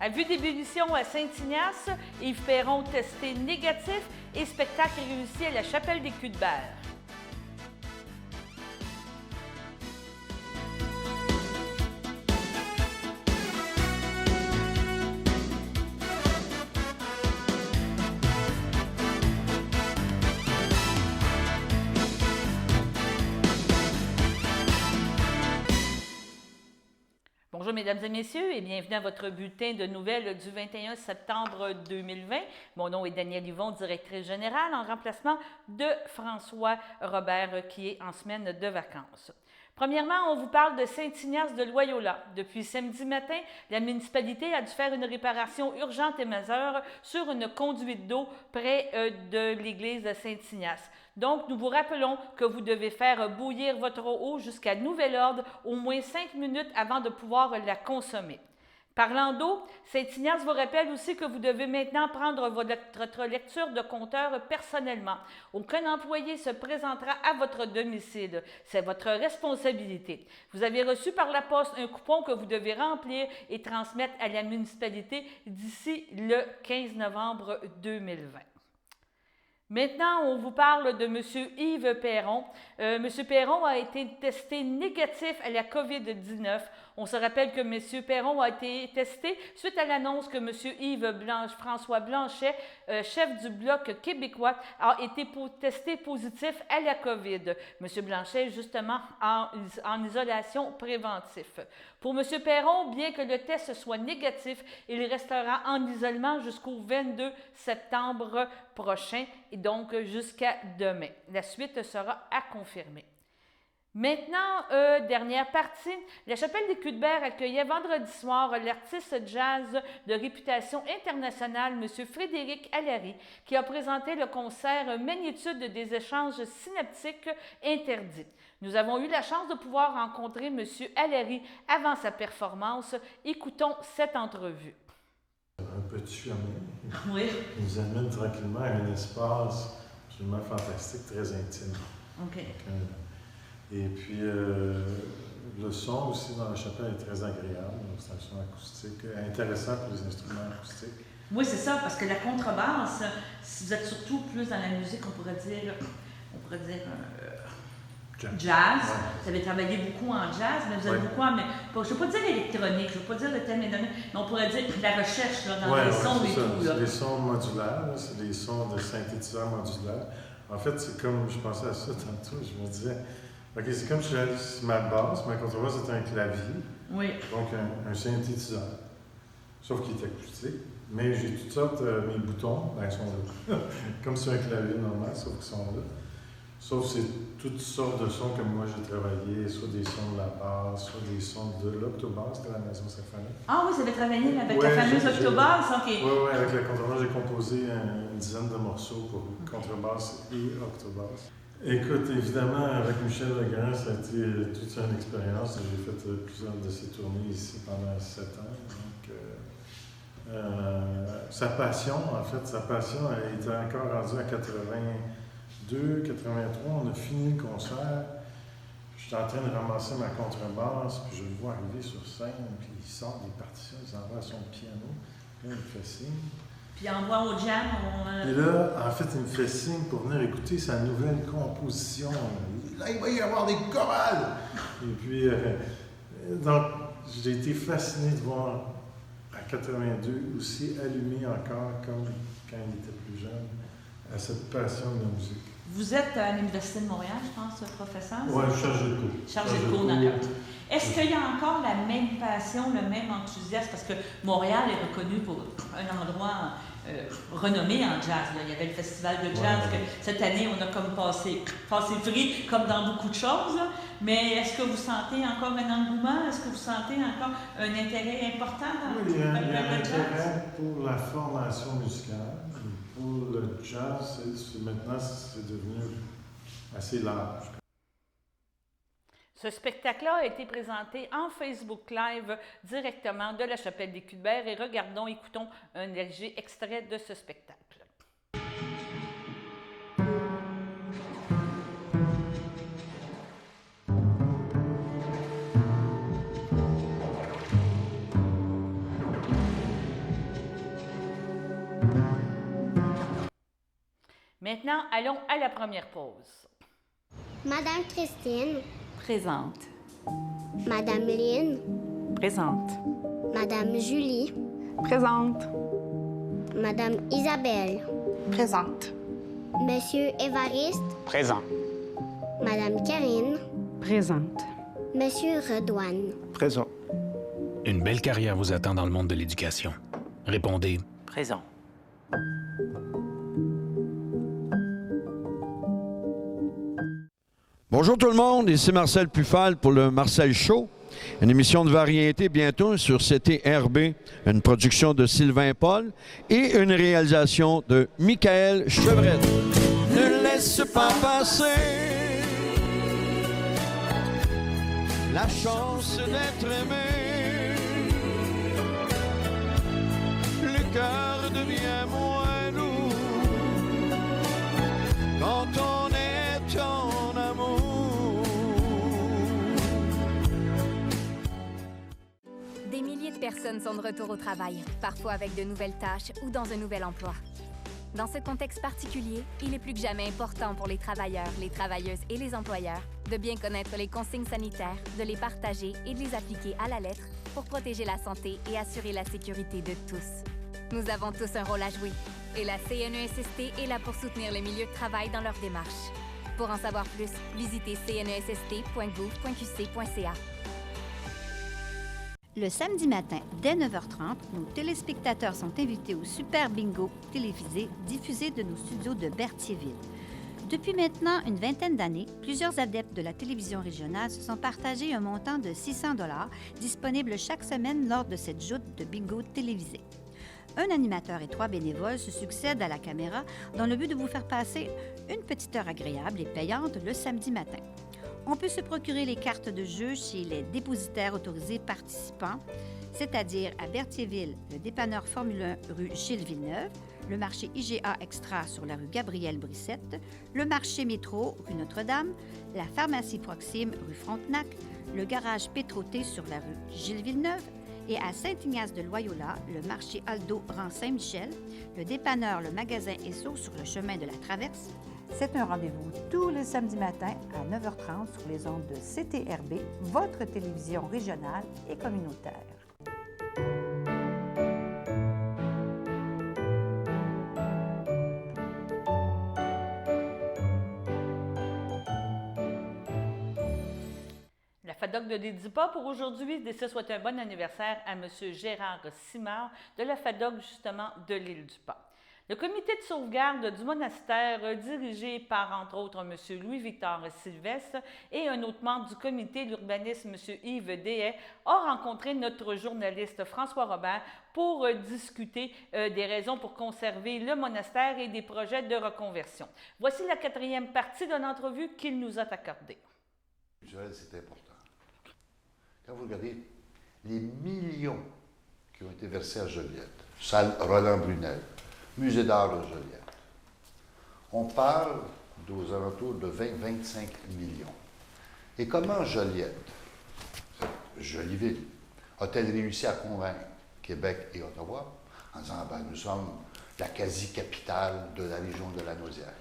À vue d'ébullition à Saint-Ignace, Yves Perron testé négatif et spectacle réussi à la Chapelle des Culs-de-Berre. Bonjour mesdames et messieurs et bienvenue à votre bulletin de nouvelles du 21 septembre 2020. Mon nom est Danielle Yvon, directrice générale en remplacement de François Robert qui est en semaine de vacances. Premièrement, on vous parle de Saint-Ignace de Loyola. Depuis samedi matin, la municipalité a dû faire une réparation urgente et majeure sur une conduite d'eau près de l'église de Saint-Ignace. Donc, nous vous rappelons que vous devez faire bouillir votre eau jusqu'à nouvel ordre au moins 5 minutes avant de pouvoir la consommer. Parlant d'eau, Saint-Ignace vous rappelle aussi que vous devez maintenant prendre votre lecture de compteur personnellement. Aucun employé se présentera à votre domicile. C'est votre responsabilité. Vous avez reçu par la poste un coupon que vous devez remplir et transmettre à la municipalité d'ici le 15 novembre 2020. Maintenant, on vous parle de M. Yves Perron. M. Perron a été testé négatif à la COVID-19. On se rappelle que M. Perron a été testé suite à l'annonce que M. François Blanchet, chef du Bloc québécois, a été testé positif à la COVID. M. Blanchet, justement, en isolation préventive. Pour M. Perron, bien que le test soit négatif, il restera en isolement jusqu'au 22 septembre prochain et donc jusqu'à demain. La suite sera à confirmer. Maintenant, dernière partie, la Chapelle des Culs-de-Berre accueillait vendredi soir l'artiste jazz de réputation internationale, M. Frédéric Allary, qui a présenté le concert Magnitude des échanges synaptiques interdits. Nous avons eu la chance de pouvoir rencontrer M. Allary avant sa performance. Écoutons cette entrevue. Un petit chemin Oui. nous amène tranquillement à un espace absolument fantastique, très intime. OK. Et puis, le son aussi dans la chapelle est très agréable. C'est un son acoustique intéressant pour les instruments acoustiques. Oui, c'est ça, parce que la contrebasse, si vous êtes surtout plus dans la musique, on pourrait dire jazz. Ouais. Vous avez travaillé beaucoup en jazz, mais vous êtes beaucoup en... je ne veux pas dire électronique, je ne veux pas dire le thème est donné, mais on pourrait dire la recherche là, dans les sons et tout. C'est des sons modulaires, c'est des sons de synthétiseurs modulaires. En fait, c'est comme, je pensais à ça tantôt, je me disais, OK, c'est comme si j'allais ma basse, ma contrebasse c'est un clavier, donc un synthétiseur, sauf qu'il est acoustique, mais j'ai toutes sortes, mes boutons, ils sont là, comme sur un clavier normal, sauf qu'ils sont là. Sauf c'est toutes sortes de sons que moi j'ai travaillé, soit des sons de la basse, soit des sons de l'octobasse de la Maison symphonique. Ah oui, vous avez travaillé avec la fameuse octobasse, OK. Oui, avec la contrebasse, j'ai composé une dizaine de morceaux pour contrebasse et octobasse. Écoute, évidemment, avec Michel Legrand, ça a été toute une expérience. J'ai fait plusieurs de ses tournées ici pendant 7 ans. Donc, sa passion, elle était encore rendue à 82, 83. On a fini le concert. J'étais en train de ramasser ma contrebasse, puis je le vois arriver sur scène, puis il sort des partitions, il s'envoie à son piano. Là, il me fait signe. Puis il envoie au jam. Et là, en fait, il me fait signe pour venir écouter sa nouvelle composition. Là, il va y avoir des chorales! Et puis, donc, j'ai été fasciné de voir à 82 aussi allumé encore, comme quand il était plus jeune, à cette passion de la musique. Vous êtes à l'Université de Montréal, je pense, professeur? Oui, chargé de cours. Chargé de cours, d'accord. Est-ce qu'il y a encore la même passion, le même enthousiasme? Parce que Montréal est reconnu pour un endroit renommé en jazz. Là. Il y avait le festival de jazz que cette année, on a comme passé free, comme dans beaucoup de choses. Là. Mais est-ce que vous sentez encore un engouement? Est-ce que vous sentez encore un intérêt important dans il y a un intérêt jazz? pour la formation musicale. Pour le jazz, maintenant, c'est devenu assez large. Ce spectacle-là a été présenté en Facebook Live directement de la Chapelle des Culs-de-Berre et écoutons un léger extrait de ce spectacle. Maintenant, allons à la première pause. Madame Christine, Présente. Madame Lynn, Présente. Madame Julie, Présente. Madame Isabelle, Présente. Monsieur Évariste, Présent. Madame Karine, Présente. Monsieur Redouane. Présent. Une belle carrière vous attend dans le monde de l'éducation. Répondez Présent. Bonjour tout le monde, ici Marcel Pufal pour le Marcel Show, une émission de variété bientôt sur CTRB, une production de Sylvain Paul et une réalisation de Michael Chevrette. Ne laisse pas passer la chance d'être aimé, le cœur devient moins lourd quand on est en amour. Des milliers de personnes sont de retour au travail, parfois avec de nouvelles tâches ou dans un nouvel emploi. Dans ce contexte particulier, il est plus que jamais important pour les travailleurs, les travailleuses et les employeurs de bien connaître les consignes sanitaires, de les partager et de les appliquer à la lettre pour protéger la santé et assurer la sécurité de tous. Nous avons tous un rôle à jouer et la CNESST est là pour soutenir les milieux de travail dans leur démarche. Pour en savoir plus, visitez cnesst.gouv.qc.ca. Le samedi matin, dès 9h30, nos téléspectateurs sont invités au Super Bingo télévisé diffusé de nos studios de Berthierville. Depuis maintenant une vingtaine d'années, plusieurs adeptes de la télévision régionale se sont partagés un montant de 600 $ disponible chaque semaine lors de cette joute de bingo télévisé. Un animateur et 3 bénévoles se succèdent à la caméra dans le but de vous faire passer une petite heure agréable et payante le samedi matin. On peut se procurer les cartes de jeu chez les dépositaires autorisés participants, c'est-à-dire à Berthierville, le dépanneur Formule 1 rue Gilles Villeneuve, le marché IGA Extra sur la rue Gabrielle Brissette, le marché Métro rue Notre-Dame, la pharmacie Proxime rue Frontenac, le garage Pétroté sur la rue Gilles Villeneuve et à Saint-Ignace-de-Loyola, le marché Aldo rang Saint-Michel, le dépanneur Le Magasin Esso sur le chemin de la Traverse. C'est un rendez-vous tous les samedis matins à 9h30 sur les ondes de CTRB, votre télévision régionale et communautaire. La FADOC ne dédie pas pour aujourd'hui. D'ici souhaite un bon anniversaire à M. Gérard Simard de la FADOC, justement, de l'Île-du-Pas. Le comité de sauvegarde du monastère, dirigé par, entre autres, M. Louis-Victor Sylvestre et un autre membre du comité d'urbanisme, M. Yves Dehaye, a rencontré notre journaliste François Robert pour discuter des raisons pour conserver le monastère et des projets de reconversion. Voici la 4e partie de l'entrevue qu'il nous a accordée. C'est important. Quand vous regardez les millions qui ont été versés à Joliette, salle Roland Brunel, Musée d'art de Joliette, on parle d'aux alentours de 20-25 millions. Et comment Joliette, cette jolie ville, a-t-elle réussi à convaincre Québec et Ottawa en disant ben, nous sommes la quasi-capitale de la région de la Naudière?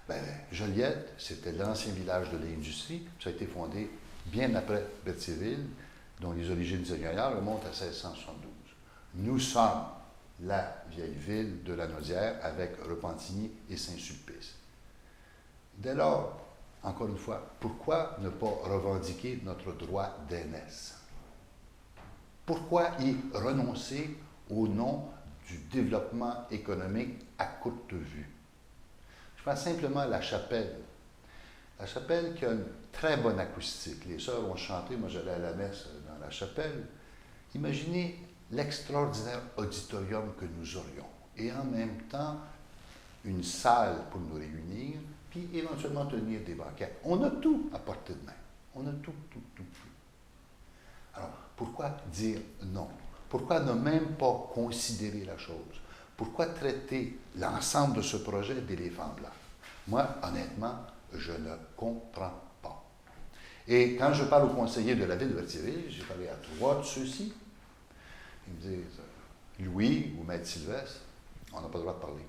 Ben, Joliette, c'était l'ancien village de l'industrie. Ça a été fondé bien après Berthierville, dont les origines seigneuriales remontent à 1672. Nous sommes la vieille ville de la Naudière avec Repentigny et Saint-Sulpice. Dès lors, encore une fois, pourquoi ne pas revendiquer notre droit d'aînesse? Pourquoi y renoncer au nom du développement économique à courte vue? Je pense simplement à la chapelle. La chapelle qui a une très bonne acoustique. Les sœurs ont chanté, moi j'allais à la messe dans la chapelle. Imaginez l'extraordinaire auditorium que nous aurions. Et en même temps, une salle pour nous réunir, puis éventuellement tenir des banquets. On a tout à portée de main. On a tout. Alors, pourquoi dire non? Pourquoi ne même pas considérer la chose? Pourquoi traiter l'ensemble de ce projet d'éléphant blanc? Moi, honnêtement, je ne comprends pas. Et quand je parle aux conseillers de la ville de Berthierville, j'ai parlé à 3 de ceux-ci. Ils me disent, Louis ou Maître Sylvestre, On n'a pas le droit de parler.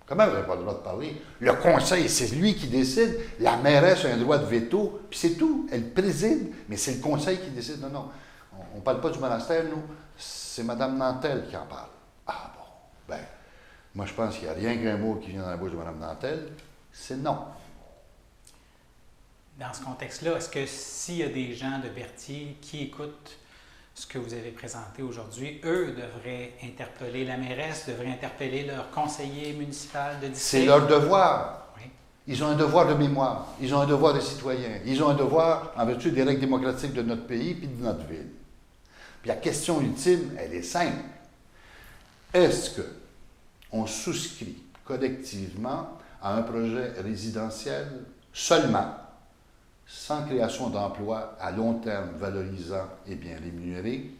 Comment vous n'avez pas le droit de parler? Le conseil, c'est lui qui décide. La mairesse a un droit de veto, puis c'est tout. Elle préside, mais c'est le conseil qui décide. Non, non. On ne parle pas du monastère, nous. C'est Mme Nantel qui en parle. Ah bon, ben, moi je pense qu'il n'y a rien qu'un mot qui vient dans la bouche de Mme Nantel, c'est non. Dans ce contexte-là, est-ce que s'il y a des gens de Berthier qui écoutent ce que vous avez présenté aujourd'hui, eux devraient interpeller la mairesse, devraient interpeller leur conseiller municipal de district? C'est leur devoir. Oui. Ils ont un devoir de mémoire, ils ont un devoir de citoyen, ils ont un devoir en vertu des règles démocratiques de notre pays puis de notre ville. Puis la question ultime, elle est simple. Est-ce qu'on souscrit collectivement à un projet résidentiel seulement, sans création d'emplois à long terme valorisants et bien rémunérés,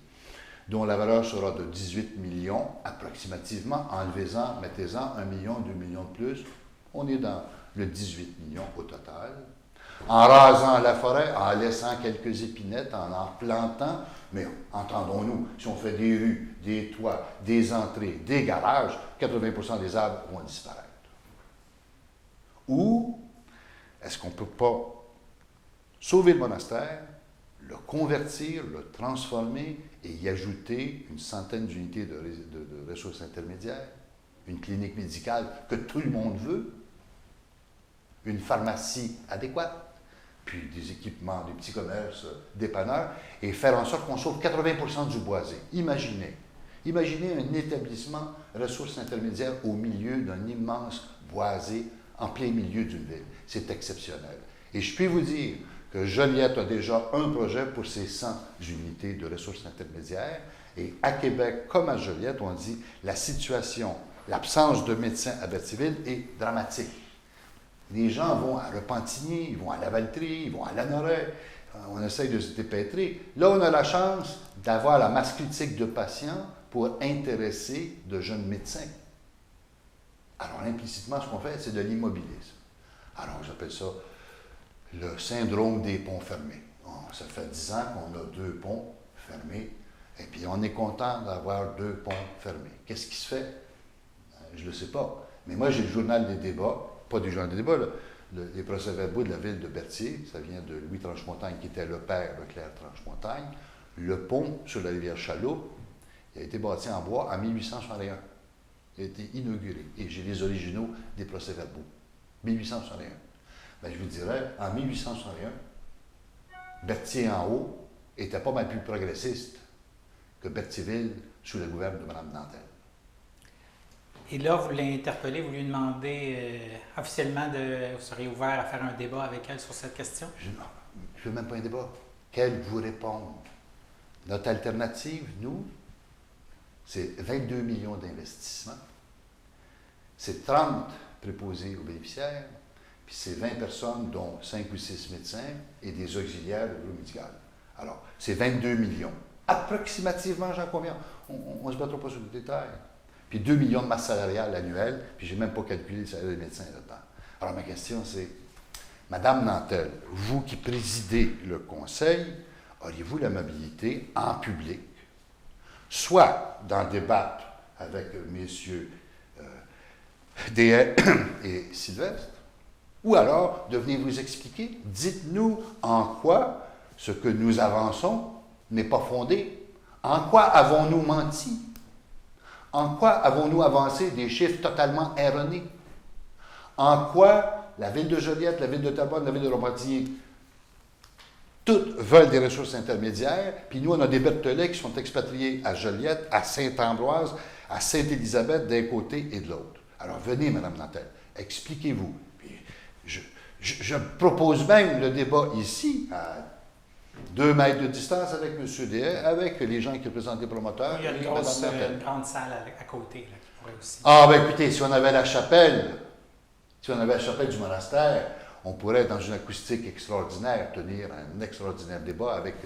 dont la valeur sera de 18 millions approximativement, enlevez-en, mettez-en 1 million, 2 millions de plus, on est dans le 18 millions au total, en rasant la forêt, en laissant quelques épinettes, en plantant, mais entendons-nous, si on fait des rues, des toits, des entrées, des garages, 80% des arbres vont disparaître. Ou est-ce qu'on ne peut pas sauver le monastère, le convertir, le transformer et y ajouter une centaine d'unités de ressources intermédiaires, une clinique médicale que tout le monde veut, une pharmacie adéquate, puis des équipements, des petits commerces, dépanneurs, et faire en sorte qu'on sauve 80% du boisé. Imaginez un établissement ressources intermédiaires au milieu d'un immense boisé en plein milieu d'une ville. C'est exceptionnel. Et je puis vous dire que Joliette a déjà un projet pour ses 100 unités de ressources intermédiaires. Et à Québec, comme à Joliette, on dit la situation, l'absence de médecins à Berthierville est dramatique. Les gens vont à Repentigny, ils vont à Lavaltrie, ils vont à Lanoraie. On essaye de se dépêtrer. Là, on a la chance d'avoir la masse critique de patients pour intéresser de jeunes médecins. Alors, implicitement, ce qu'on fait, c'est de l'immobilisme. Alors, j'appelle ça le syndrome des ponts fermés. Ça fait 10 ans qu'on a 2 ponts fermés, et puis on est content d'avoir 2 ponts fermés. Qu'est-ce qui se fait? Je ne le sais pas. Mais moi, j'ai le journal des débats, pas du journal des débats, là, les procès-verbaux de la ville de Berthier, ça vient de Louis Tranchemontagne, qui était le père de Claire Tranchemontagne. Le pont sur la rivière Chaloupes, il a été bâti en bois en 1861. Il a été inauguré. Et j'ai les originaux des procès-verbaux. 1861. Ben, je vous dirais, en 1861, Berthier en haut était pas mal plus progressiste que Berthierville sous le gouvernement de Mme Nantel. Et là, vous l'interpellez, vous lui demandez officiellement vous seriez ouvert à faire un débat avec elle sur cette question? Je ne veux même pas un débat. Qu'elle vous réponde. Notre alternative, nous, c'est 22 millions d'investissements, c'est 30 préposés aux bénéficiaires, puis c'est 20 personnes, dont 5 ou 6 médecins et des auxiliaires de bureau médical. Alors, c'est 22 millions. Approximativement, j'en conviens. On ne se battra pas sur le détail. Puis 2 millions de masse salariale annuelle, puis je n'ai même pas calculé le salaire des médecins là-dedans. Alors, ma question, c'est, Madame Nantel, vous qui présidez le conseil, auriez-vous la mobilité en public, soit d'en débattre avec messieurs Deshaies et Sylvestre, ou alors de venir vous expliquer, dites-nous en quoi ce que nous avançons n'est pas fondé, en quoi avons-nous menti, en quoi avons-nous avancé des chiffres totalement erronés, en quoi la ville de Joliette, la ville de Terrebonne, la ville de Repentigny, toutes veulent des ressources intermédiaires, puis nous, on a des Bertholais qui sont expatriés à Joliette, à Sainte-Ambroise, à Sainte-Élisabeth d'un côté et de l'autre. Alors, venez, Mme Nantel, expliquez-vous. Je propose même le débat ici, à 2 mètres de distance avec M. Deshaies, avec les gens qui représentent les promoteurs. Il y a et une grande salle à côté là, qui pourrait aussi. Ah, ben écoutez, si on avait la chapelle du monastère, on pourrait, dans une acoustique extraordinaire, tenir un extraordinaire débat avec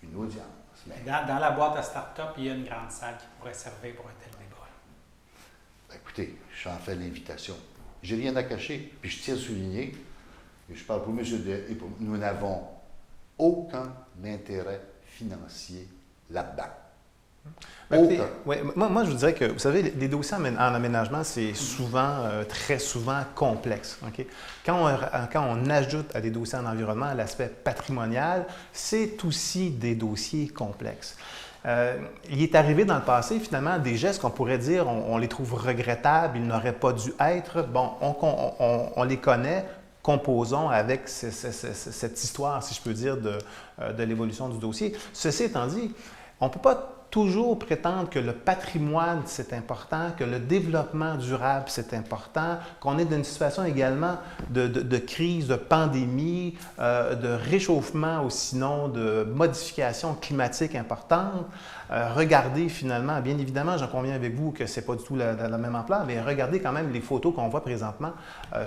une audience. Mais dans la boîte à start-up, il y a une grande salle qui pourrait servir pour un tel débat. Ben écoutez, j'en fais l'invitation. J'ai rien à cacher, puis je tiens à souligner, et je parle pour M. Deshaies et pour nous n'avons aucun intérêt financier là-dedans. Écoutez, moi, je vous dirais que, vous savez, les dossiers en aménagement, c'est souvent, très souvent complexe. Okay? Quand on ajoute à des dossiers en environnement l'aspect patrimonial, c'est aussi des dossiers complexes. Il est arrivé dans le passé, finalement, des gestes qu'on pourrait dire, on les trouve regrettables, ils n'auraient pas dû être. Bon, on les connaît, composons avec cette histoire, si je peux dire, de l'évolution du dossier. Ceci étant dit, on ne peut pas toujours prétendre que le patrimoine, c'est important, que le développement durable, c'est important, qu'on est dans une situation également de crise, de pandémie, de réchauffement ou sinon de modifications climatiques importantes. Regardez finalement, bien évidemment, j'en conviens avec vous que ce n'est pas du tout la même ampleur, mais regardez quand même les photos qu'on voit présentement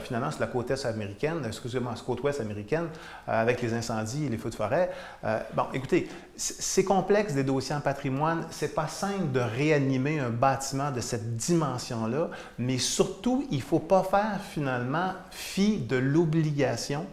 finalement sur la côte est américaine, excusez-moi, sur la côte ouest américaine, avec les incendies et les feux de forêt. Bon, écoutez, c'est complexe des dossiers en patrimoine, c'est pas simple de réanimer un bâtiment de cette dimension-là, mais surtout, il ne faut pas faire finalement fi de l'obligation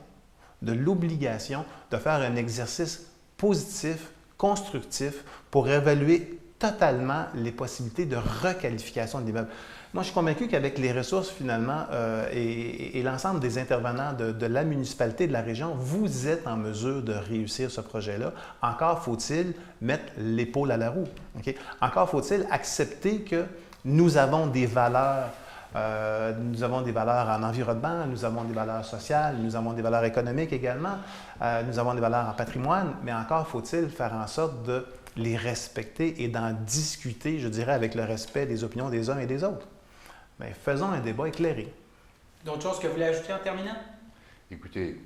de faire un exercice positif, constructif, pour évaluer totalement les possibilités de requalification de l'immeuble. Moi, je suis convaincu qu'avec les ressources, finalement, et l'ensemble des intervenants de la municipalité, de la région, vous êtes en mesure de réussir ce projet-là. Encore faut-il mettre l'épaule à la roue. Okay? Encore faut-il accepter que nous avons des valeurs. Nous avons des valeurs en environnement, nous avons des valeurs sociales, nous avons des valeurs économiques également, nous avons des valeurs en patrimoine, mais encore faut-il faire en sorte de les respecter et d'en discuter, je dirais, avec le respect des opinions des uns et des autres. Mais faisons un débat éclairé. D'autres choses que vous voulez ajouter en terminant? Écoutez,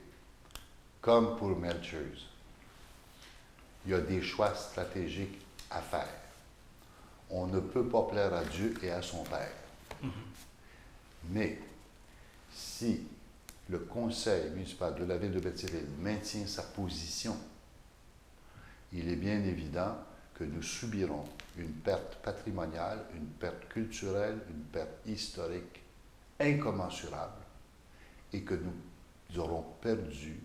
comme pour Melchers, il y a des choix stratégiques à faire. On ne peut pas plaire à Dieu et à son Père. Mais si le conseil municipal de la ville de Berthierville maintient sa position, il est bien évident que nous subirons une perte patrimoniale, une perte culturelle, une perte historique incommensurable et que nous aurons perdu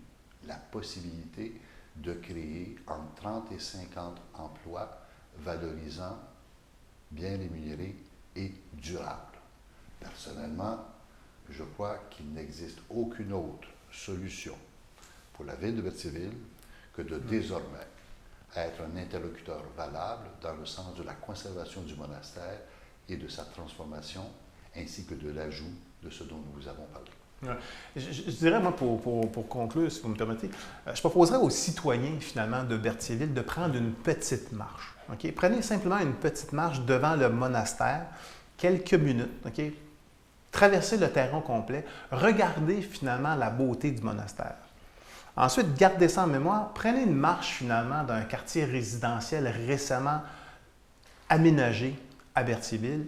la possibilité de créer entre 30 et 50 emplois valorisants, bien rémunérés et durables. Personnellement, je crois qu'il n'existe aucune autre solution pour la ville de Berthierville que de désormais être un interlocuteur valable dans le sens de la conservation du monastère et de sa transformation, ainsi que de l'ajout de ce dont nous vous avons parlé. Ouais. Je dirais, moi, pour conclure, si vous me permettez, je proposerais aux citoyens, finalement, de Berthierville de prendre une petite marche. Okay? Prenez simplement une petite marche devant le monastère, quelques minutes, okay? Traversez le terrain complet, regardez finalement la beauté du monastère. Ensuite, gardez ça en mémoire, prenez une marche finalement d'un quartier résidentiel récemment aménagé à Berthierville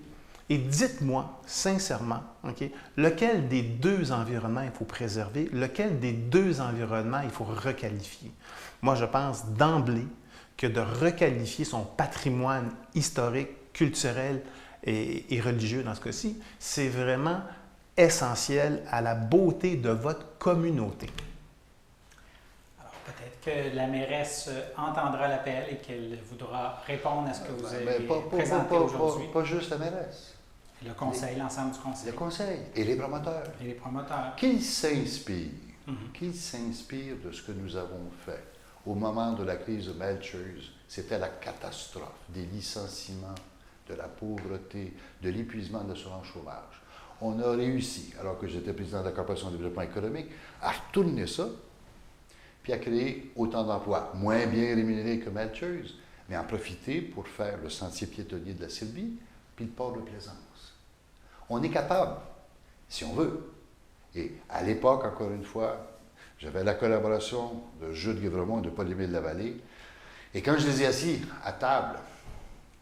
et dites-moi sincèrement, okay, lequel des deux environnements il faut préserver, lequel des deux environnements il faut requalifier. Moi, je pense d'emblée que de requalifier son patrimoine historique, culturel et religieux dans ce cas-ci, c'est vraiment essentiel à la beauté de votre communauté. Peut-être que la mairesse entendra l'appel et qu'elle voudra répondre à ce que vous avez présenté aujourd'hui. Pas juste la mairesse. Le conseil, l'ensemble du conseil. Le conseil et les promoteurs. Et les promoteurs. Qu'ils s'inspirent. Qu'ils s'inspirent de ce que nous avons fait. Au moment de la crise de Melchers, c'était la catastrophe, des licenciements, de la pauvreté, de l'épuisement de l'assurance chômage. On a réussi, alors que j'étais président de la Corporation de développement économique, à retourner ça, puis à créer autant d'emplois, moins bien rémunérés que Melchers, mais en profiter pour faire le sentier piétonnier de la Sylvie, puis le port de Plaisance. On est capable, si on veut. Et à l'époque, encore une fois, j'avais la collaboration de Jules Guévremont et de Paul-Émile Lavallée, et quand je les ai assis à table,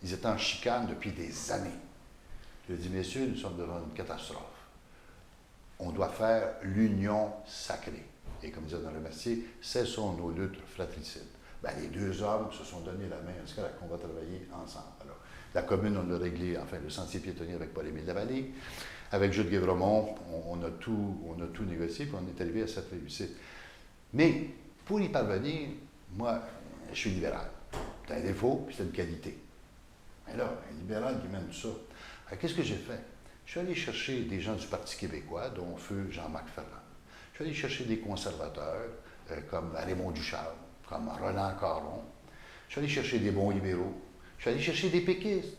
ils étaient en chicane depuis des années. Je dis, messieurs, nous sommes devant une catastrophe. On doit faire l'union sacrée. Et comme disait dans le Mercier, cessons nos luttes fratricides. Ben, les deux hommes se sont donné la main, en tout cas, qu'on va travailler ensemble. Alors, la commune, on a réglé, enfin, le sentier piétonnier avec Paul-Émile Lavallée. Avec Jules Guévremont, on a tout négocié, puis on est arrivé à cette réussite. Mais, pour y parvenir, moi, je suis libéral. C'est un défaut, puis c'est une qualité. Et là, un libéral qui mène tout ça. Alors, qu'est-ce que j'ai fait? Je suis allé chercher des gens du Parti québécois, dont feu Jean-Marc Ferland. Je suis allé chercher des conservateurs, comme Raymond Ducharme, comme Roland Caron. Je suis allé chercher des bons libéraux. Je suis allé chercher des péquistes.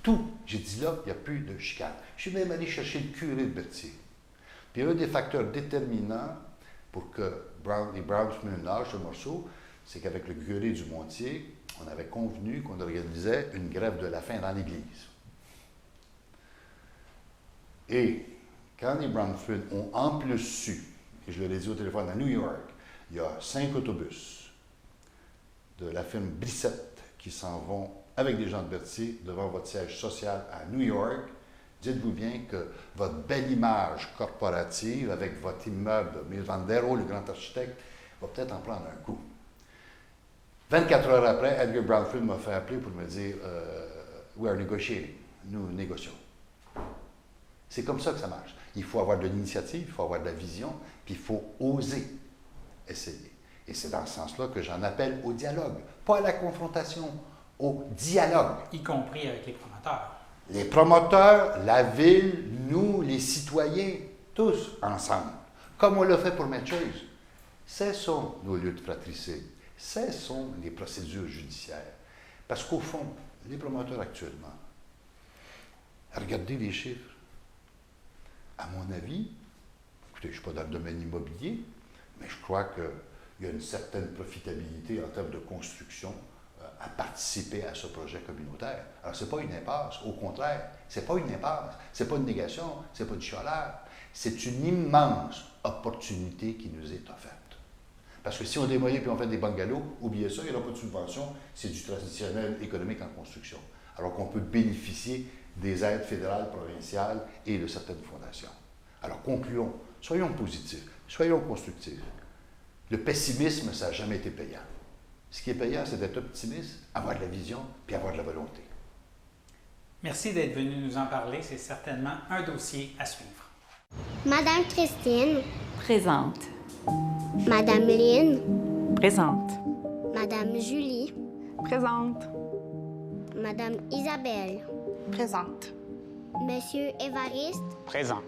Tout. J'ai dit là, il n'y a plus de chicane. Je suis même allé chercher le curé de Berthier. Puis un des facteurs déterminants pour que les Browns ménagent ce morceau, c'est qu'avec le curé du Montier, on avait convenu qu'on organisait une grève de la faim dans l'Église. Et quand les Brownfield ont en plus su, et je leur ai dit au téléphone à New York, il y a 5 autobus de la firme Brissette qui s'en vont avec des gens de Berthier devant votre siège social à New York. Dites-vous bien que votre belle image corporative avec votre immeuble de Mies van der Rohe, le grand architecte, va peut-être en prendre un coup. 24 heures après, Edgar Brownfield m'a fait appeler pour me dire We are negotiating. Nous négocions. C'est comme ça que ça marche. Il faut avoir de l'initiative, il faut avoir de la vision, puis il faut oser essayer. Et c'est dans ce sens-là que j'en appelle au dialogue, pas à la confrontation, au dialogue. Y compris avec les promoteurs. Les promoteurs, la ville, nous, les citoyens, tous ensemble. Comme on l'a fait pour Matthews. Cessons nos luttes fratricides. Cessons les procédures judiciaires. Parce qu'au fond, les promoteurs actuellement, regardez les chiffres. À mon avis, écoutez, je ne suis pas dans le domaine immobilier, mais je crois qu'il y a une certaine profitabilité en termes de construction à participer à ce projet communautaire. Alors, ce n'est pas une impasse, au contraire, ce n'est pas une impasse, ce n'est pas une négation, ce n'est pas du chiolage. C'est une immense opportunité qui nous est offerte. Parce que si on démolit et on fait des bungalows, oubliez ça, il n'y aura pas de subvention, c'est du traditionnel économique en construction. Alors qu'on peut bénéficier des aides fédérales, provinciales et de certaines fondations. Alors concluons, soyons positifs, soyons constructifs. Le pessimisme, ça n'a jamais été payant. Ce qui est payant, c'est d'être optimiste, avoir de la vision, puis avoir de la volonté. Merci d'être venu nous en parler. C'est certainement un dossier à suivre. Madame Christine. Présente. Madame Lynn. Présente. Madame Julie. Présente. Madame Isabelle. Présente. Monsieur Évariste. Présent.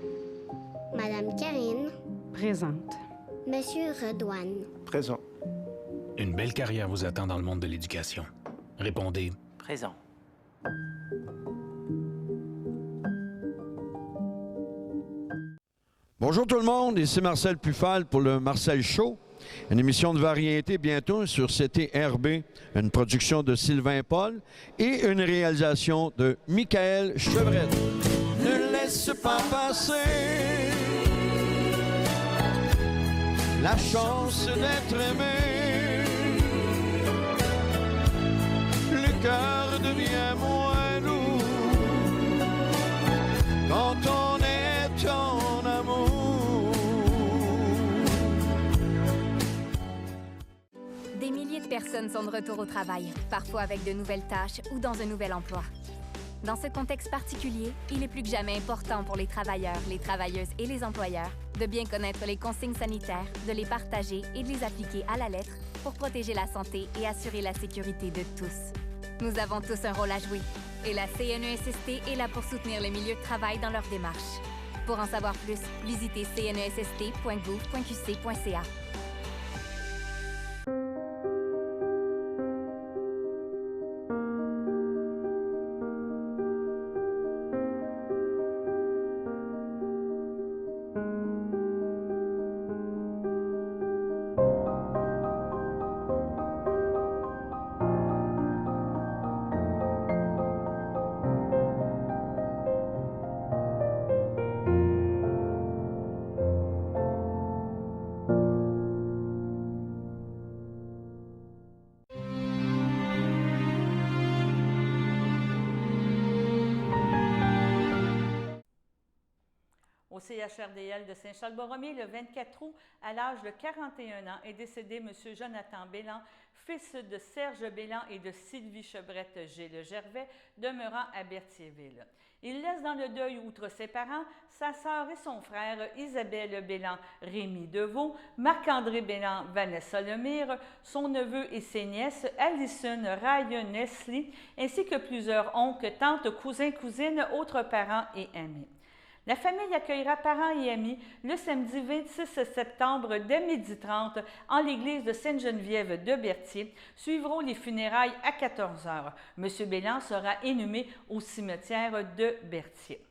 Madame Karine. Présente. Monsieur Redouane. Présent. Une belle carrière vous attend dans le monde de l'éducation. Répondez Présent. Bonjour tout le monde, ici Marcel Pufal pour le Marcel Show, une émission de variété bientôt sur CTRB, une production de Sylvain Paul et une réalisation de Michael Chevrette. Ne laisse pas passer la chance d'être aimé, le cœur devient moins lourd quand on est en amour. Des milliers de personnes sont de retour au travail, parfois avec de nouvelles tâches ou dans un nouvel emploi. Dans ce contexte particulier, il est plus que jamais important pour les travailleurs, les travailleuses et les employeurs de bien connaître les consignes sanitaires, de les partager et de les appliquer à la lettre pour protéger la santé et assurer la sécurité de tous. Nous avons tous un rôle à jouer et la CNESST est là pour soutenir les milieux de travail dans leur démarche. Pour en savoir plus, visitez cnesst.gouv.qc.ca. Au CHRDL de Saint-Charles-Borromée, le 24 août, à l'âge de 41 ans, est décédé M. Jonathan Bélan, fils de Serge Bélan et de Sylvie Chebrette Gilles Gervais, demeurant à Berthierville. Il laisse dans le deuil, outre ses parents, sa sœur et son frère Isabelle Bélan, Rémy Deveau, Marc-André Bélan, Vanessa Lemire, son neveu et ses nièces, Alison, Ryan, Nestlé, ainsi que plusieurs oncles, tantes, cousins, cousines, autres parents et amis. La famille accueillera parents et amis le samedi 26 septembre dès 12h30 en l'église de Sainte-Geneviève de Berthier. Suivront les funérailles à 14h. M. Bélan sera inhumé au cimetière de Berthier.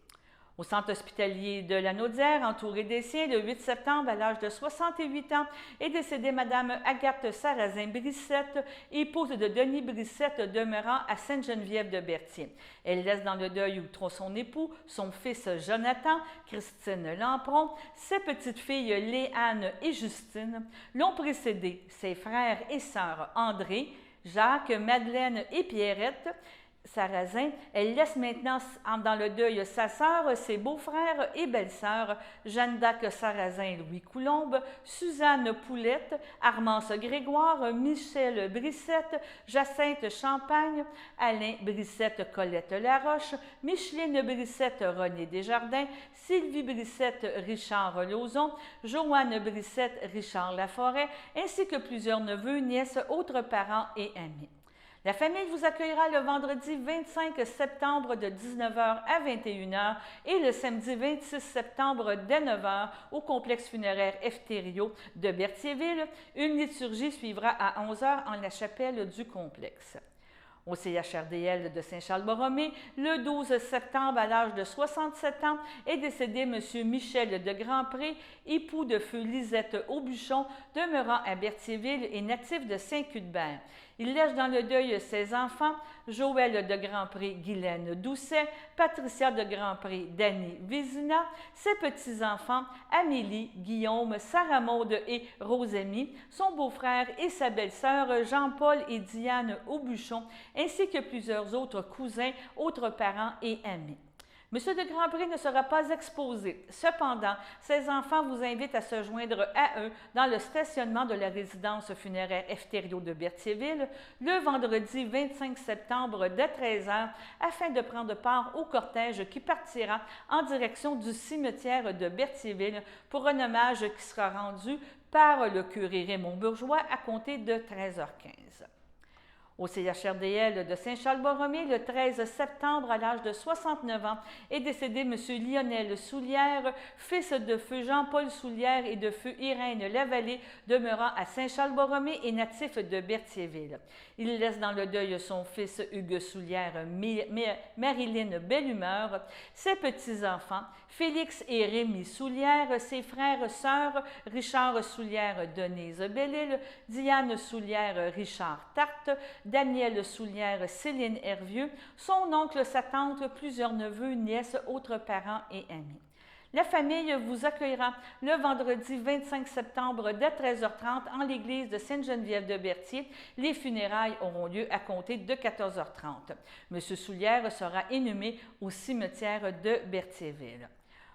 Au centre hospitalier de la Naudière, entouré des siens, le 8 septembre, à l'âge de 68 ans, est décédée Mme Agathe Sarrazin-Brissette, épouse de Denis Brissette, demeurant à Sainte-Geneviève de Berthier. Elle laisse dans le deuil outre son époux, son fils Jonathan, Christine Lampron, ses petites filles Léanne et Justine. L'ont précédé ses frères et sœurs André, Jacques, Madeleine et Pierrette Sarrazin. Elle laisse maintenant dans le deuil sa sœur, ses beaux-frères et belles-sœurs, Jeanne d'Arc Sarrazin, Louis Coulombe, Suzanne Poulette, Armance Grégoire, Michel Brissette, Jacinthe Champagne, Alain Brissette, Colette Laroche, Micheline Brissette, René Desjardins, Sylvie Brissette, Richard Lauzon, Joanne Brissette, Richard Laforêt, ainsi que plusieurs neveux, nièces, autres parents et amis. La famille vous accueillera le vendredi 25 septembre de 19h à 21h et le samedi 26 septembre dès 9h au complexe funéraire Eftério de Berthierville. Une liturgie suivra à 11h en la chapelle du complexe. Au CHRDL de Saint-Charles-Borromée, le 12 septembre, à l'âge de 67 ans, est décédé M. Michel de Grandpré, époux de feu Lisette Aubuchon, demeurant à Berthierville et natif de Saint-Cuthbert. Il laisse dans le deuil ses enfants, Joël de Grandpré, Guylaine Doucet, Patricia de Grandpré, Dany Vézina, ses petits-enfants, Amélie, Guillaume, Sarah Maude et Rosémie, son beau-frère et sa belle-sœur, Jean-Paul et Diane Aubuchon, ainsi que plusieurs autres cousins, autres parents et amis. M. de Grandpré ne sera pas exposé. Cependant, ses enfants vous invitent à se joindre à eux dans le stationnement de la résidence funéraire Eftério de Berthierville le vendredi 25 septembre dès 13h afin de prendre part au cortège qui partira en direction du cimetière de Berthierville pour un hommage qui sera rendu par le curé Raymond Bourgeois à compter de 13h15. Au CHRDL de Saint-Charles-Borromée, le 13 septembre, à l'âge de 69 ans, est décédé M. Lionel Soulière, fils de feu Jean-Paul Soulière et de feu Irène Lavallée, demeurant à Saint-Charles-Borromée et natif de Berthierville. Il laisse dans le deuil son fils Hugues Soulière, Marilyn Bellumeur, ses petits-enfants, Félix et Rémy Soulière, ses frères, sœurs, Richard Soulière, Denise Bellil, Diane Soulière, Richard Tarte, Daniel Soulière, Céline Hervieux, son oncle, sa tante, plusieurs neveux, nièces, autres parents et amis. La famille vous accueillera le vendredi 25 septembre dès 13h30 en l'église de Sainte-Geneviève de Berthier. Les funérailles auront lieu à compter de 14h30. M. Soulière sera inhumé au cimetière de Berthierville.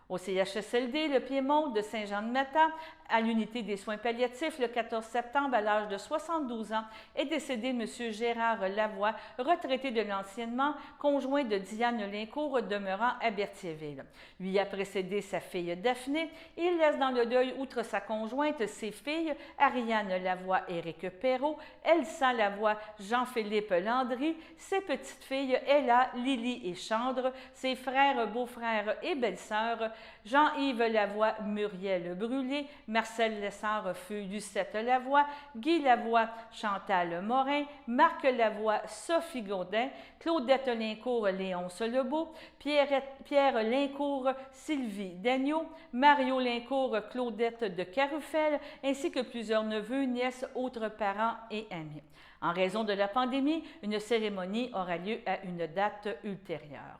Au CHSLD, le Piémont de Saint-Jean-de-Mata, à l'unité des soins palliatifs, le 14 septembre, à l'âge de 72 ans, est décédé M. Gérard Lavoie, retraité de l'anciennement, conjoint de Diane Lincourt, demeurant à Berthierville. Lui a précédé sa fille Daphné. Il laisse dans le deuil, outre sa conjointe, ses filles, Ariane Lavoie, Éric Perrault, Elsa Lavoie, Jean-Philippe Landry, ses petites filles, Ella, Lily et Chandre, ses frères, beaux-frères et belles-sœurs, Jean-Yves Lavoie, Muriel Brûlé, Marcel Lessard, feu Lucette Lavoie, Guy Lavoie, Chantal Morin, Marc Lavoie, Sophie Gaudin, Claudette Lincourt, Léonce Lebeau, Pierre Lincourt, Sylvie Dagneau, Mario Lincourt, Claudette de Carufel, ainsi que plusieurs neveux, nièces, autres parents et amis. En raison de la pandémie, une cérémonie aura lieu à une date ultérieure.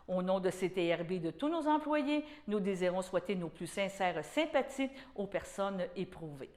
Au nom de CTRB et de tous nos employés, nous désirons souhaiter nos plus sincères sympathies aux personnes éprouvées.